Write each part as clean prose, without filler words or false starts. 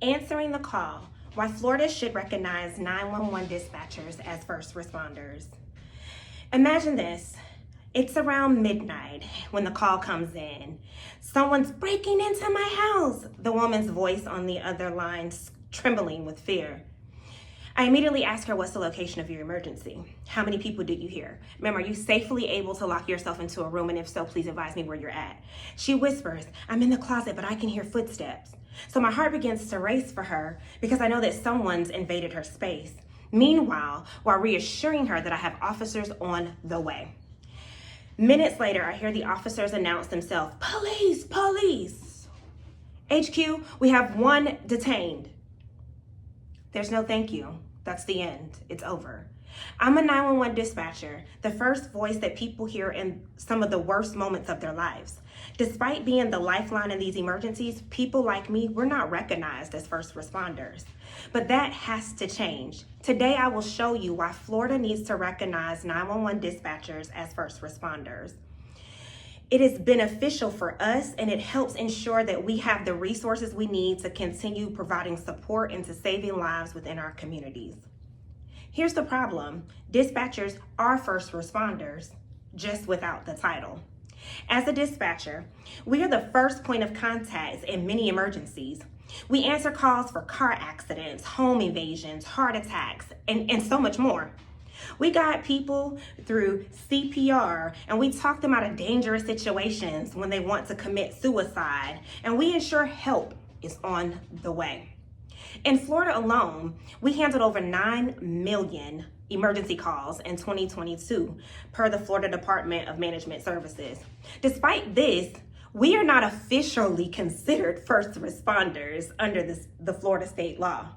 Answering the call, why Florida should recognize 911 dispatchers as first responders. Imagine this. It's around midnight when the call comes in. Someone's breaking into my house. The woman's voice on the other line trembling with fear. I immediately ask her, what's the location of your emergency? How many people did you hear? Ma'am, are you safely able to lock yourself into a room? And if so, please advise me where you're at. She whispers, I'm in the closet, but I can hear footsteps. So my heart begins to race for her because I know that someone's invaded her space. Meanwhile, while reassuring her that I have officers on the way. Minutes later, I hear the officers announce themselves, police, police. HQ, we have one detained. There's no thank you. That's the end. It's over. I'm a 911 dispatcher, the first voice that people hear in some of the worst moments of their lives. Despite being the lifeline in these emergencies, people like me, we're not recognized as first responders. But that has to change. Today, I will show you why Florida needs to recognize 911 dispatchers as first responders. It is beneficial for us, and it helps ensure that we have the resources we need to continue providing support and to saving lives within our communities. Here's the problem. Dispatchers are first responders, just without the title. As a dispatcher, we are the first point of contact in many emergencies. We answer calls for car accidents, home invasions, heart attacks, and so much more. We guide people through CPR, and we talk them out of dangerous situations when they want to commit suicide, and we ensure help is on the way. In Florida alone, we handled over 9 million emergency calls in 2022, per the Florida Department of Management Services. Despite this, we are not officially considered first responders under the Florida state law.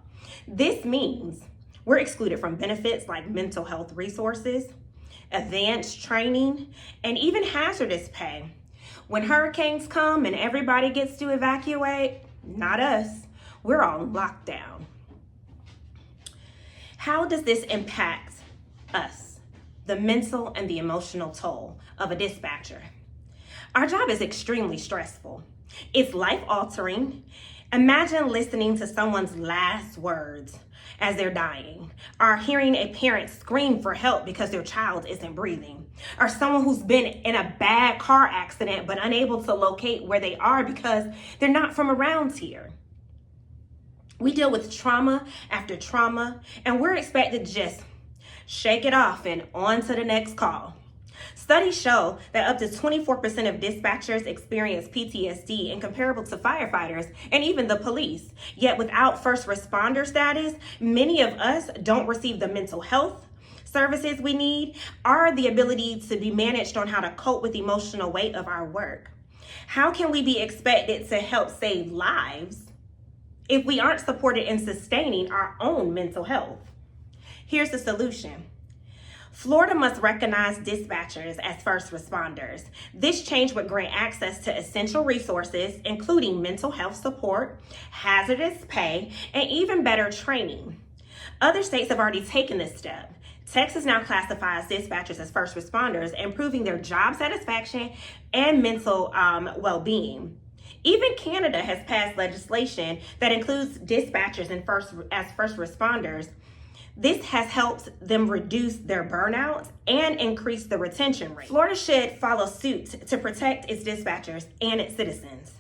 This means we're excluded from benefits like mental health resources, advanced training, and even hazardous pay. When hurricanes come and everybody gets to evacuate, not us, we're on lockdown. How does this impact us, the mental and the emotional toll of a dispatcher? Our job is extremely stressful. It's life-altering. Imagine listening to someone's last words as they're dying, or hearing a parent scream for help because their child isn't breathing, or someone who's been in a bad car accident but unable to locate where they are because they're not from around here. We deal with trauma after trauma, and we're expected to just shake it off and on to the next call. Studies show that up to 24% of dispatchers experience PTSD, and comparable to firefighters and even the police. Yet without first responder status, many of us don't receive the mental health services we need or the ability to be managed on how to cope with the emotional weight of our work. How can we be expected to help save lives if we aren't supported in sustaining our own mental health? Here's the solution. Florida must recognize dispatchers as first responders. This change would grant access to essential resources, including mental health support, hazardous pay, and even better training. Other states have already taken this step. Texas now classifies dispatchers as first responders, improving their job satisfaction and mental well-being. Even Canada has passed legislation that includes dispatchers as first responders. This has helped them reduce their burnout and increase the retention rate. Florida should follow suit to protect its dispatchers and its citizens.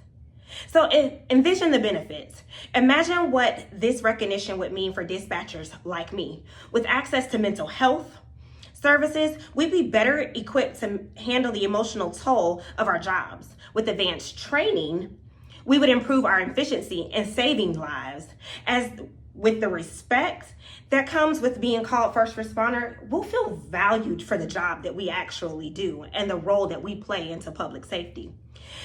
So envision the benefits. Imagine what this recognition would mean for dispatchers like me. With access to mental health services, we'd be better equipped to handle the emotional toll of our jobs. With advanced training, we would improve our efficiency in saving lives. As with the respect that comes with being called first responder, we'll feel valued for the job that we actually do and the role that we play into public safety.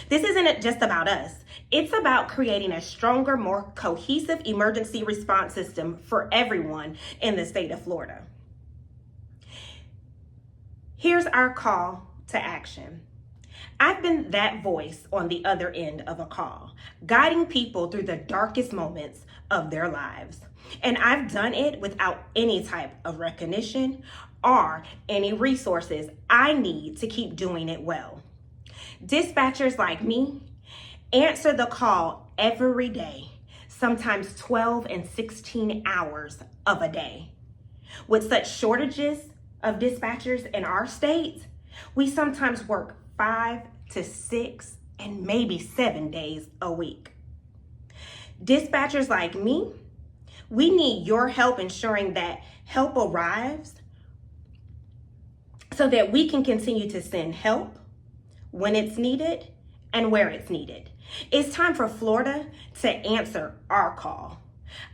This isn't just about us. It's about creating a stronger, more cohesive emergency response system for everyone in the state of Florida. Here's our call to action. I've been that voice on the other end of a call, guiding people through the darkest moments of their lives. And I've done it without any type of recognition or any resources I need to keep doing it well. Dispatchers like me answer the call every day, sometimes 12 and 16 hours of a day. With such shortages of dispatchers in our state, we sometimes work 5 to 6 and maybe 7 days a week. Dispatchers like me, we need your help ensuring that help arrives so that we can continue to send help when it's needed and where it's needed. It's time for Florida to answer our call.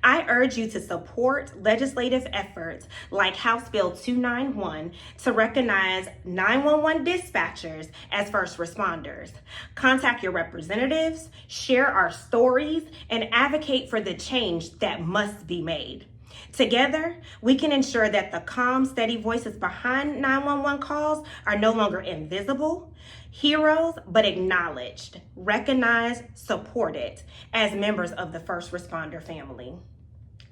I urge you to support legislative efforts like House Bill 291 to recognize 911 dispatchers as first responders. Contact your representatives, share our stories, and advocate for the change that must be made. Together, we can ensure that the calm, steady voices behind 911 calls are no longer invisible, heroes, but acknowledged, recognized, supported as members of the first responder family.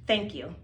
Thank you.